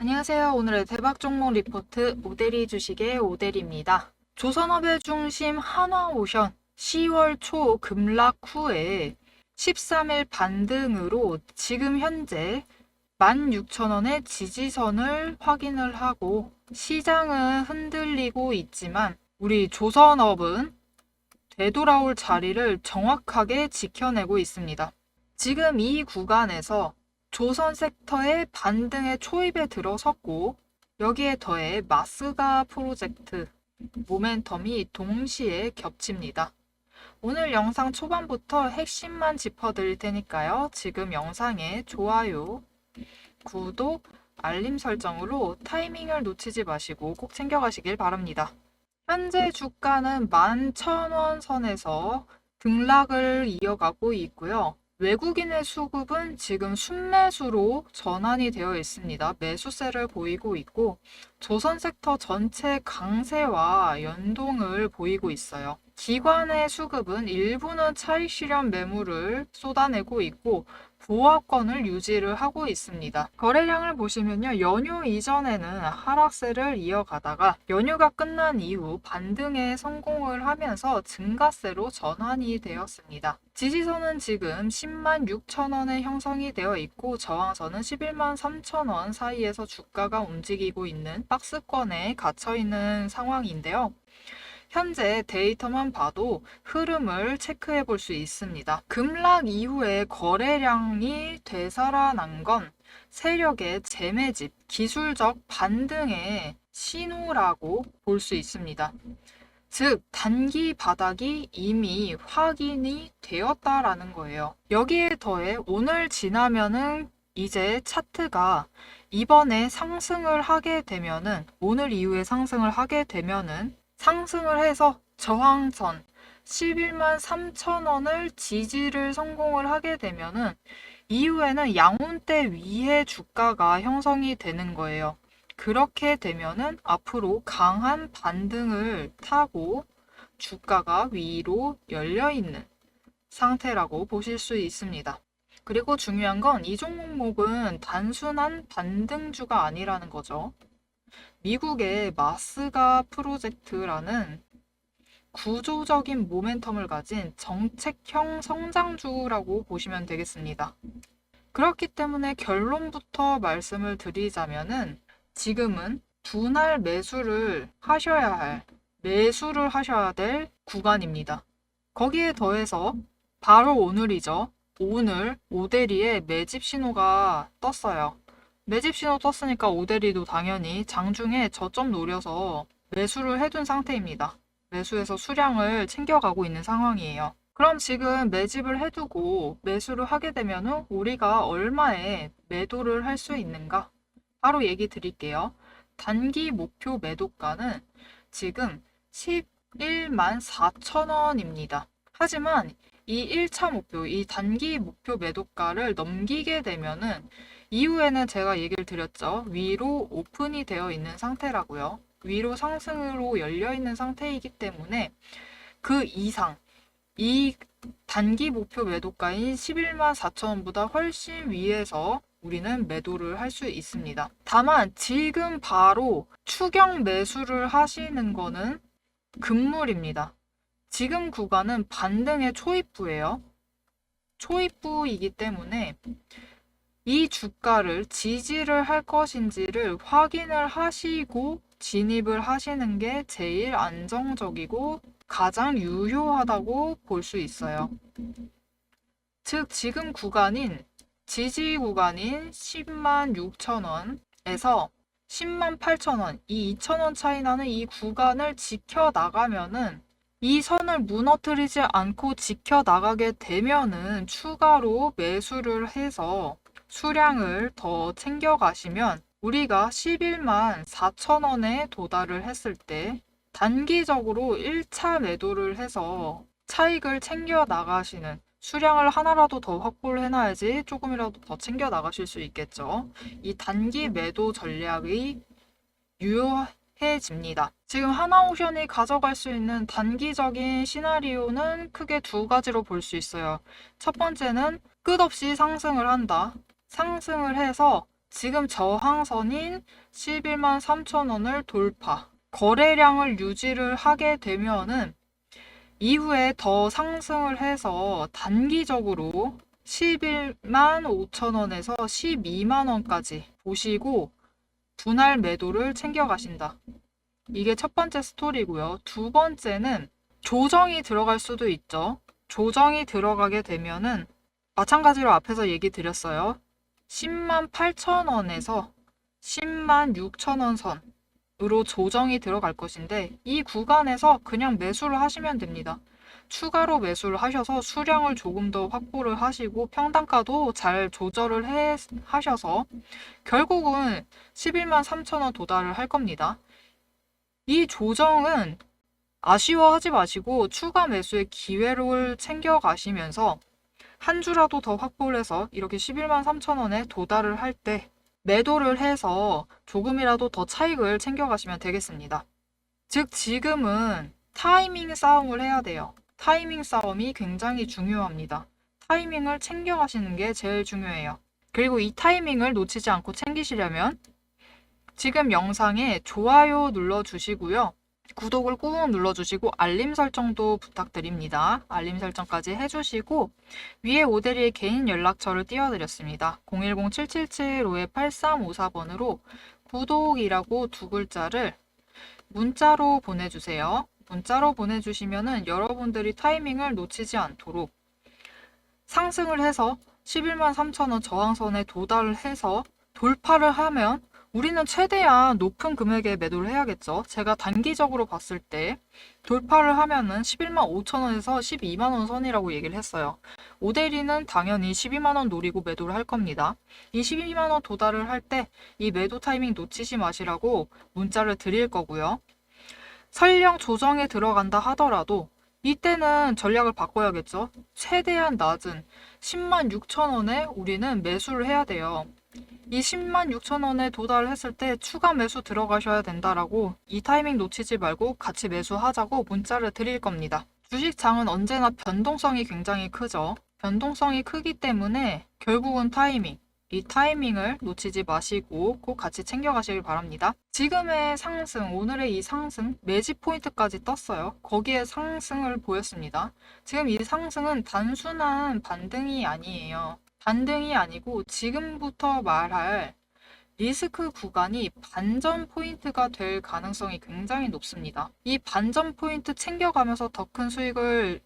안녕하세요. 오늘의 대박 종목 리포트 오데리 주식의 오데리입니다. 조선업의 중심 한화오션 10월 초 급락 후에 13일 반등으로 지금 현재 16,000원의 지지선을 확인을 하고 시장은 흔들리고 있지만 우리 조선업은 되돌아올 자리를 정확하게 지켜내고 있습니다. 지금 이 구간에서 조선 섹터의 반등의 초입에 들어섰고 여기에 더해 마스가 프로젝트 모멘텀이 동시에 겹칩니다. 오늘 영상 초반부터 핵심만 짚어드릴 테니까요. 지금 영상에 좋아요, 구독, 알림 설정으로 타이밍을 놓치지 마시고 꼭 챙겨가시길 바랍니다. 현재 주가는 11,000원 선에서 등락을 이어가고 있고요. 외국인의 수급은 지금 순매수로 전환이 되어 있습니다. 매수세를 보이고 있고 조선 섹터 전체 강세와 연동을 보이고 있어요. 기관의 수급은 일부는 차익 실현 매물을 쏟아내고 있고 보합권을 유지를 하고 있습니다. 거래량을 보시면요. 연휴 이전에는 하락세를 이어가다가 연휴가 끝난 이후 반등에 성공을 하면서 증가세로 전환이 되었습니다. 지지선은 지금 10만 6천 원에 형성이 되어 있고 저항선은 11만 3천 원 사이에서 주가가 움직이고 있는 박스권에 갇혀 있는 상황인데요. 현재 데이터만 봐도 흐름을 체크해 볼 수 있습니다. 급락 이후에 거래량이 되살아난 건 세력의 재매집, 기술적 반등의 신호라고 볼 수 있습니다. 즉, 단기 바닥이 이미 확인이 되었다라는 거예요. 여기에 더해 오늘 지나면은 이제 차트가 이번에 상승을 하게 되면은 오늘 이후에 상승을 하게 되면은 상승을 해서 저항선 11만 3천 원을 지지를 성공을 하게 되면은 이후에는 양운대 위에 주가가 형성이 되는 거예요. 그렇게 되면은 앞으로 강한 반등을 타고 주가가 위로 열려 있는 상태라고 보실 수 있습니다. 그리고 중요한 건 이 종목은 단순한 반등주가 아니라는 거죠. 미국의 마스가 프로젝트라는 구조적인 모멘텀을 가진 정책형 성장주라고 보시면 되겠습니다. 그렇기 때문에 결론부터 말씀을 드리자면은 지금은 분할 매수를 하셔야 될 구간입니다. 거기에 더해서 바로 오늘이죠. 오늘 오데리의 매집 신호가 떴어요. 매집 신호 떴으니까 오데리도 당연히 장중에 저점 노려서 매수를 해둔 상태입니다. 매수해서 수량을 챙겨가고 있는 상황이에요. 그럼 지금 매집을 해두고 매수를 하게 되면 우리가 얼마에 매도를 할 수 있는가? 바로 얘기 드릴게요. 단기 목표 매도가는 지금 11만 4천 원입니다. 하지만 이 1차 목표, 이 단기 목표 매도가를 넘기게 되면은 이후에는 제가 얘기를 드렸죠. 위로 오픈이 되어 있는 상태라고요. 위로 상승으로 열려 있는 상태이기 때문에 그 이상 이 단기 목표 매도가인 11만 4천 원보다 훨씬 위에서 우리는 매도를 할 수 있습니다. 다만 지금 바로 추격 매수를 하시는 거는 금물입니다. 지금 구간은 반등의 초입부예요. 초입부이기 때문에 이 주가를 지지를 할 것인지를 확인을 하시고 진입을 하시는 게 제일 안정적이고 가장 유효하다고 볼 수 있어요. 즉 지금 구간인 지지 구간인 10만 6천 원에서 10만 8천 원, 이 2천 원 차이 나는 이 구간을 지켜나가면은 이 선을 무너뜨리지 않고 지켜나가게 되면은 추가로 매수를 해서 수량을 더 챙겨가시면 우리가 11만 4천 원에 도달을 했을 때 단기적으로 1차 매도를 해서 차익을 챙겨 나가시는 수량을 하나라도 더 확보를 해놔야지 조금이라도 더 챙겨 나가실 수 있겠죠. 이 단기 매도 전략이 유효해집니다. 지금 하나오션이 가져갈 수 있는 단기적인 시나리오는 크게 두 가지로 볼 수 있어요. 첫 번째는 끝없이 상승을 한다. 상승을 해서 지금 저항선인 11만 3천 원을 돌파. 거래량을 유지를 하게 되면은 이후에 더 상승을 해서 단기적으로 11만 5천 원에서 12만 원까지 보시고 분할 매도를 챙겨 가신다. 이게 첫 번째 스토리고요. 두 번째는 조정이 들어갈 수도 있죠. 조정이 들어가게 되면은 마찬가지로 앞에서 얘기 드렸어요. 10만 8천 원에서 10만 6천 원 선으로 조정이 들어갈 것인데 이 구간에서 그냥 매수를 하시면 됩니다. 추가로 매수를 하셔서 수량을 조금 더 확보를 하시고 평단가도 잘 조절을 하셔서 결국은 11만 3천 원 도달을 할 겁니다. 이 조정은 아쉬워하지 마시고 추가 매수의 기회를 챙겨 가시면서 한 주라도 더 확보를 해서 이렇게 11만 3천 원에 도달을 할 때 매도를 해서 조금이라도 더 차익을 챙겨 가시면 되겠습니다. 즉 지금은 타이밍 싸움을 해야 돼요. 타이밍 싸움이 굉장히 중요합니다. 타이밍을 챙겨 가시는 게 제일 중요해요. 그리고 이 타이밍을 놓치지 않고 챙기시려면 지금 영상에 좋아요 눌러주시고요. 구독을 꾹 눌러주시고 알림 설정도 부탁드립니다. 알림 설정까지 해주시고 위에 오대리의 개인 연락처를 띄워드렸습니다. 010-777-5354번으로 구독이라고 두 글자를 문자로 보내주세요. 문자로 보내주시면은 여러분들이 타이밍을 놓치지 않도록 상승을 해서 11만 3천 원 저항선에 도달을 해서 돌파를 하면 우리는 최대한 높은 금액에 매도를 해야겠죠. 제가 단기적으로 봤을 때 돌파를 하면은 11만 5천 원에서 12만 원 선이라고 얘기를 했어요. 오대리는 당연히 12만 원 노리고 매도를 할 겁니다. 이 12만 원 도달을 할 때 이 매도 타이밍 놓치지 마시라고 문자를 드릴 거고요. 설령 조정에 들어간다 하더라도 이때는 전략을 바꿔야겠죠. 최대한 낮은 10만 6천 원에 우리는 매수를 해야 돼요. 이 10만 6천 원에 도달을 했을 때 추가 매수 들어가셔야 된다라고 이 타이밍 놓치지 말고 같이 매수하자고 문자를 드릴 겁니다. 주식장은 언제나 변동성이 굉장히 크죠. 변동성이 크기 때문에 결국은 타이밍, 이 타이밍을 놓치지 마시고 꼭 같이 챙겨가시길 바랍니다. 지금의 상승, 오늘의 이 상승, 매집 포인트까지 떴어요. 거기에 상승을 보였습니다. 지금 이 상승은 단순한 반등이 아니에요. 반등이 아니고 지금부터 말할 리스크 구간이 반전 포인트가 될 가능성이 굉장히 높습니다. 이 반전 포인트 챙겨가면서 더 큰 수익을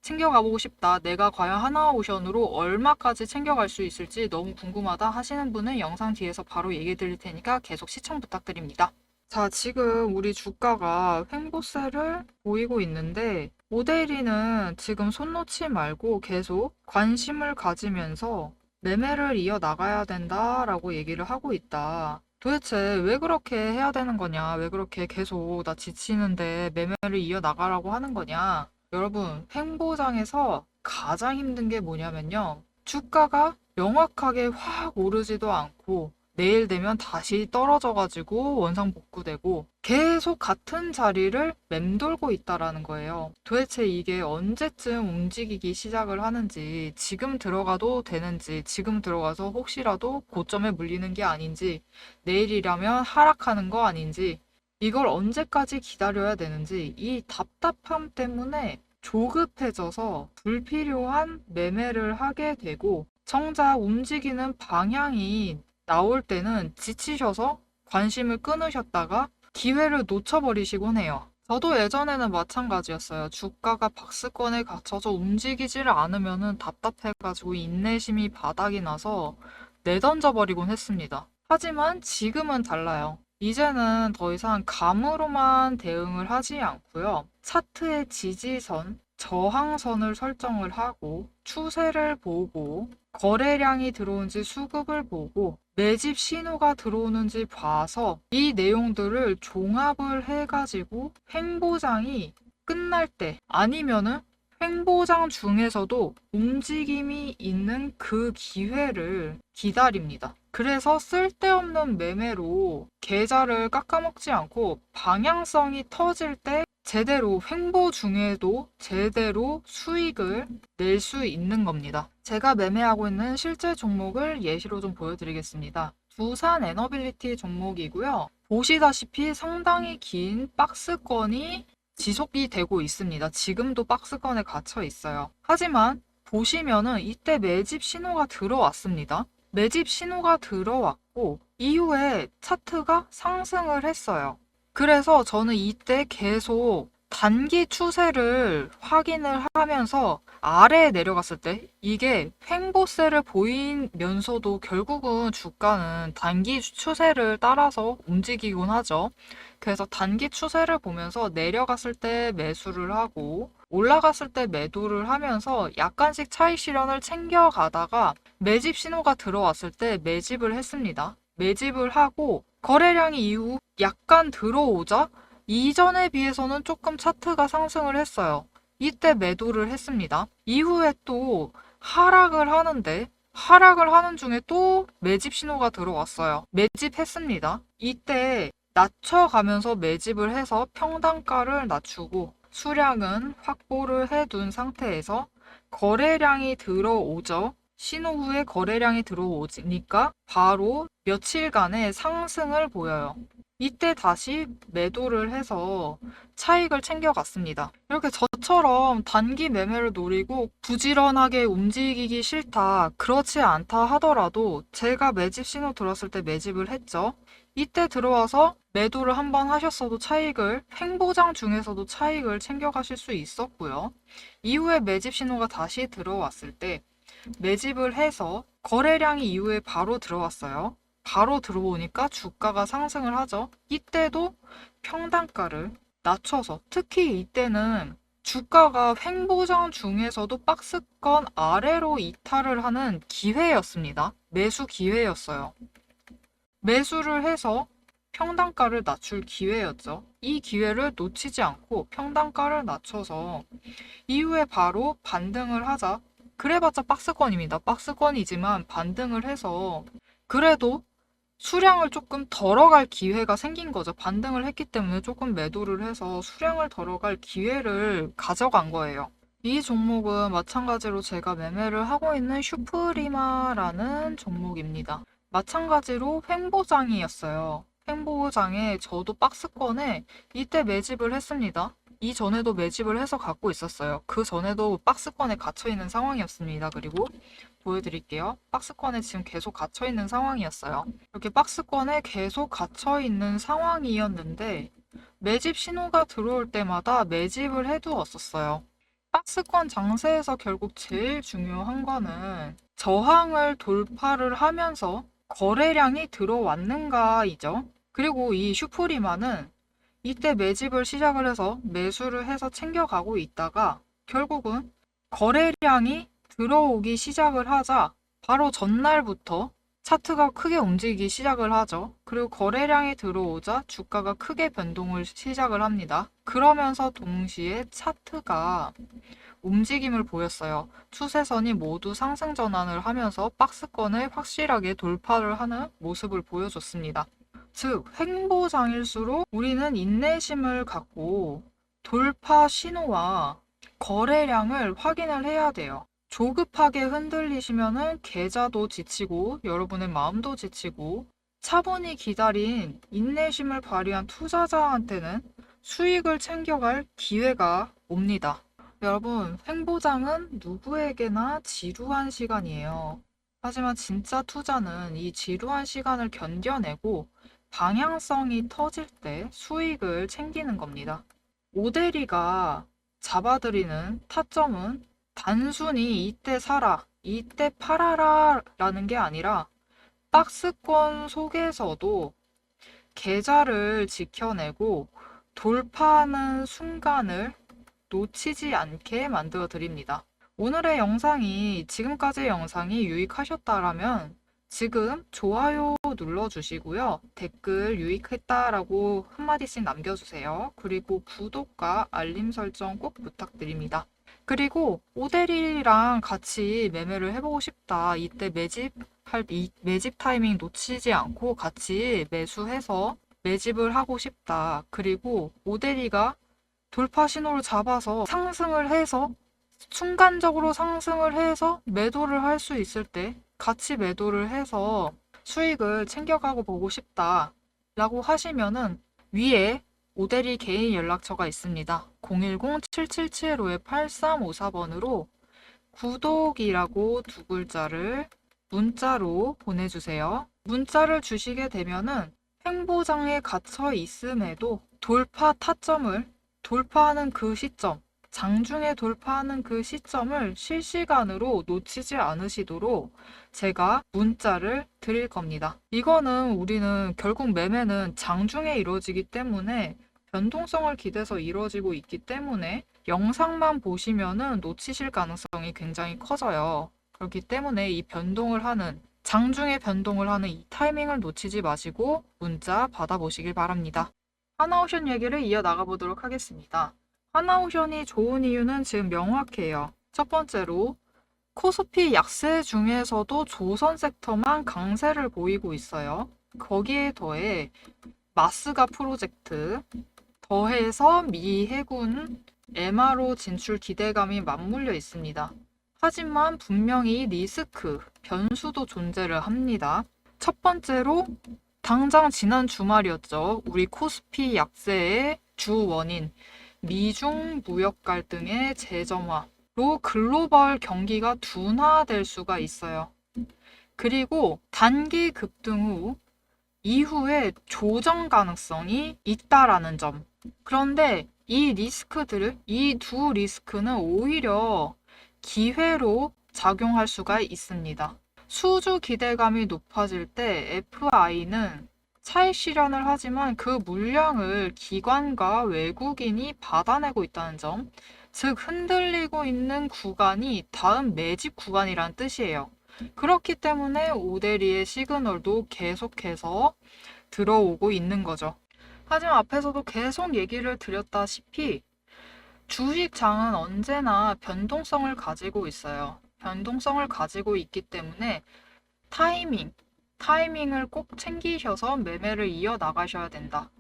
챙겨가보고 싶다. 내가 과연 하나오션으로 얼마까지 챙겨갈 수 있을지 너무 궁금하다 하시는 분은 영상 뒤에서 바로 얘기 드릴 테니까 계속 시청 부탁드립니다. 자, 지금 우리 주가가 횡보세를 보이고 있는데 오데이리는 지금 손 놓지 말고 계속 관심을 가지면서 매매를 이어나가야 된다라고 얘기를 하고 있다. 도대체 왜 그렇게 해야 되는 거냐? 왜 그렇게 계속 나 지치는데 매매를 이어나가라고 하는 거냐? 여러분, 횡보장에서 가장 힘든 게 뭐냐면요. 주가가 명확하게 확 오르지도 않고 내일 되면 다시 떨어져가지고 원상복구되고 계속 같은 자리를 맴돌고 있다라는 거예요. 도대체 이게 언제쯤 움직이기 시작을 하는지, 지금 들어가도 되는지, 지금 들어가서 혹시라도 고점에 물리는 게 아닌지, 내일이라면 하락하는 거 아닌지, 이걸 언제까지 기다려야 되는지 이 답답함 때문에 조급해져서 불필요한 매매를 하게 되고 정작 움직이는 방향이 나올 때는 지치셔서 관심을 끊으셨다가 기회를 놓쳐버리시곤 해요. 저도 예전에는 마찬가지였어요. 주가가 박스권에 갇혀서 움직이지를 않으면 답답해가지고 인내심이 바닥이 나서 내던져버리곤 했습니다. 하지만 지금은 달라요. 이제는 더 이상 감으로만 대응을 하지 않고요. 차트의 지지선, 저항선을 설정을 하고 추세를 보고 거래량이 들어온지 수급을 보고 매집 신호가 들어오는지 봐서 이 내용들을 종합을 해가지고 횡보장이 끝날 때 아니면은 횡보장 중에서도 움직임이 있는 그 기회를 기다립니다. 그래서 쓸데없는 매매로 계좌를 깎아먹지 않고 방향성이 터질 때 제대로 횡보 중에도 제대로 수익을 낼 수 있는 겁니다. 제가 매매하고 있는 실제 종목을 예시로 좀 보여드리겠습니다. 부산 에너빌리티 종목이고요. 보시다시피 상당히 긴 박스권이 지속이 되고 있습니다. 지금도 박스권에 갇혀 있어요. 하지만 보시면은 이때 매집 신호가 들어왔습니다. 매집 신호가 들어왔고 이후에 차트가 상승을 했어요. 그래서 저는 이때 계속 단기 추세를 확인을 하면서 아래에 내려갔을 때 이게 횡보세를 보이면서도 결국은 주가는 단기 추세를 따라서 움직이곤 하죠. 그래서 단기 추세를 보면서 내려갔을 때 매수를 하고 올라갔을 때 매도를 하면서 약간씩 차익 실현을 챙겨가다가 매집 신호가 들어왔을 때 매집을 했습니다. 매집을 하고 거래량이 이후 약간 들어오자 이전에 비해서는 조금 차트가 상승을 했어요. 이때 매도를 했습니다. 이후에 또 하락을 하는 중에 또 매집 신호가 들어왔어요. 매집했습니다. 이때 낮춰가면서 매집을 해서 평단가를 낮추고 수량은 확보를 해둔 상태에서 거래량이 들어오죠. 신호 후에 거래량이 들어오니까 바로 며칠간의 상승을 보여요. 이때 다시 매도를 해서 차익을 챙겨갔습니다. 이렇게 저처럼 단기 매매를 노리고 부지런하게 움직이기 싫다, 그렇지 않다 하더라도 제가 매집 신호 들었을 때 매집을 했죠. 이때 들어와서 매도를 한번 하셨어도 횡보장 중에서도 차익을 챙겨가실 수 있었고요. 이후에 매집 신호가 다시 들어왔을 때 매집을 해서 거래량이 이후에 바로 들어왔어요. 바로 들어오니까 주가가 상승을 하죠. 이때도 평단가를 낮춰서, 특히 이때는 주가가 횡보장 중에서도 박스권 아래로 이탈을 하는 기회였습니다. 매수 기회였어요. 매수를 해서 평단가를 낮출 기회였죠. 이 기회를 놓치지 않고 평단가를 낮춰서 이후에 바로 반등을 하자. 그래봤자 박스권입니다. 박스권이지만 반등을 해서 그래도 수량을 조금 덜어갈 기회가 생긴 거죠. 반등을 했기 때문에 조금 매도를 해서 수량을 덜어갈 기회를 가져간 거예요. 이 종목은 마찬가지로 제가 매매를 하고 있는 슈프리마라는 종목입니다. 마찬가지로 횡보장이었어요. 횡보장에 저도 박스권에 이때 매집을 했습니다. 이전에도 매집을 해서 갖고 있었어요. 그 전에도 박스권에 갇혀있는 상황이었습니다. 그리고 보여드릴게요. 박스권에 지금 계속 갇혀있는 상황이었어요. 이렇게 박스권에 계속 갇혀있는 상황이었는데 매집 신호가 들어올 때마다 매집을 해두었었어요. 박스권 장세에서 결국 제일 중요한 거는 저항을 돌파를 하면서 거래량이 들어왔는가이죠. 그리고 이 슈프리마는 이때 매집을 시작을 해서 매수를 해서 챙겨가고 있다가 결국은 거래량이 들어오기 시작을 하자 바로 전날부터 차트가 크게 움직이기 시작을 하죠. 그리고 거래량이 들어오자 주가가 크게 변동을 시작을 합니다. 그러면서 동시에 차트가 움직임을 보였어요. 추세선이 모두 상승 전환을 하면서 박스권을 확실하게 돌파를 하는 모습을 보여줬습니다. 즉, 횡보장일수록 우리는 인내심을 갖고 돌파 신호와 거래량을 확인을 해야 돼요. 조급하게 흔들리시면은 계좌도 지치고 여러분의 마음도 지치고 차분히 기다린 인내심을 발휘한 투자자한테는 수익을 챙겨갈 기회가 옵니다. 여러분, 횡보장은 누구에게나 지루한 시간이에요. 하지만 진짜 투자는 이 지루한 시간을 견뎌내고 방향성이 터질 때 수익을 챙기는 겁니다. 오대리가 잡아들이는 타점은 단순히 이때 사라, 이때 팔아라 라는 게 아니라 박스권 속에서도 계좌를 지켜내고 돌파하는 순간을 놓치지 않게 만들어 드립니다. 오늘의 영상이, 지금까지의 영상이 유익하셨다라면 지금 좋아요 눌러주시고요. 댓글 유익했다라고 한마디씩 남겨주세요. 그리고 구독과 알림 설정 꼭 부탁드립니다. 그리고 오대리랑 같이 매매를 해보고 싶다. 이때 매집 타이밍 놓치지 않고 같이 매수해서 매집을 하고 싶다. 그리고 오대리가 돌파 신호를 잡아서 상승을 해서 순간적으로 상승을 해서 매도를 할 수 있을 때 같이 매도를 해서 수익을 챙겨가고 보고 싶다 라고 하시면은 위에 오대리 개인 연락처가 있습니다. 010-7775-8354번으로 구독이라고 두 글자를 문자로 보내주세요. 문자를 주시게 되면은 행보장에 갇혀 있음에도 돌파 타점을 돌파하는 그 시점, 장중에 돌파하는 그 시점을 실시간으로 놓치지 않으시도록 제가 문자를 드릴 겁니다. 이거는 우리는 결국 매매는 장중에 이루어지기 때문에 변동성을 기대서 이루어지고 있기 때문에 영상만 보시면은 놓치실 가능성이 굉장히 커져요. 그렇기 때문에 이 변동을 하는 장중에 변동을 하는 이 타이밍을 놓치지 마시고 문자 받아보시길 바랍니다. 하나오션 얘기를 이어나가 보도록 하겠습니다. 하나오션이 좋은 이유는 지금 명확해요. 첫 번째로 코스피 약세 중에서도 조선 섹터만 강세를 보이고 있어요. 거기에 더해 마스가 프로젝트, 더해서 미 해군 MRO 진출 기대감이 맞물려 있습니다. 하지만 분명히 리스크, 변수도 존재를 합니다. 첫 번째로 당장 지난 주말이었죠. 우리 코스피 약세의 주 원인, 미중 무역 갈등의 재점화로 글로벌 경기가 둔화될 수가 있어요. 그리고 단기 급등 후 이후에 조정 가능성이 있다라는 점. 그런데 이 두 리스크는 오히려 기회로 작용할 수가 있습니다. 수주 기대감이 높아질 때 FI는 차익 실현을 하지만 그 물량을 기관과 외국인이 받아내고 있다는 점, 즉 흔들리고 있는 구간이 다음 매집 구간이란 뜻이에요. 그렇기 때문에 오대리의 시그널도 계속해서 들어오고 있는 거죠. 하지만 앞에서도 계속 얘기를 드렸다시피 주식장은 언제나 변동성을 가지고 있어요. 변동성을 가지고 있기 때문에 타이밍을 꼭 챙기셔서 매매를 이어나가셔야 된다.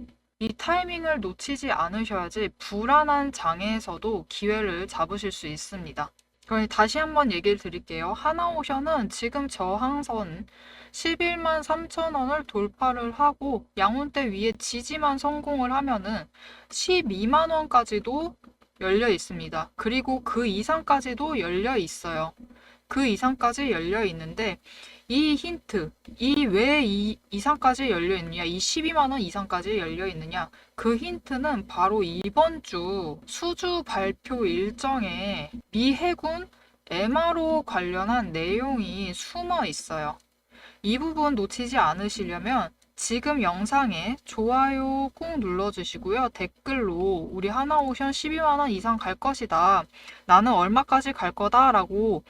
이 타이밍을 놓치지 않으셔야지 불안한 장에서도 기회를 잡으실 수 있습니다. 그럼 다시 한번 얘기를 드릴게요. 하나오션은 지금 저항선 11만 3천 원을 돌파를 하고 양운대 위에 지지만 성공을 하면은 12만 원까지도 열려 있습니다. 그리고 그 이상까지도 열려 있어요. 그 이상까지 열려 있는데 이 힌트, 왜 이 이상까지 열려 있느냐, 이 12만 원 이상까지 열려 있느냐, 그 힌트는 바로 이번 주 수주 발표 일정에 미 해군 MRO 관련한 내용이 숨어 있어요. 이 부분 놓치지 않으시려면 지금 영상에 좋아요 꾹 눌러주시고요. 댓글로 우리 하나오션 12만 원 이상 갈 것이다. 나는 얼마까지 갈 거다 라고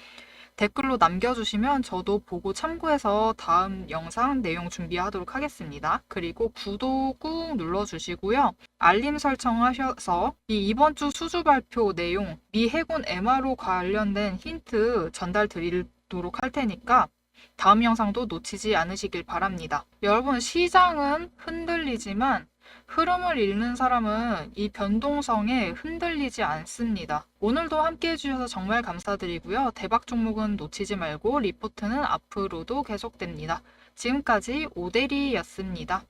댓글로 남겨주시면 저도 보고 참고해서 다음 영상 내용 준비하도록 하겠습니다. 그리고 구독 꾹 눌러주시고요. 알림 설정하셔서 이번 주 수주 발표 내용, 미 해군 MRO 관련된 힌트 전달 드리도록 할 테니까 다음 영상도 놓치지 않으시길 바랍니다. 여러분, 시장은 흔들리지만 흐름을 읽는 사람은 이 변동성에 흔들리지 않습니다. 오늘도 함께 해주셔서 정말 감사드리고요. 대박 종목은 놓치지 말고 리포트는 앞으로도 계속됩니다. 지금까지 오대리였습니다.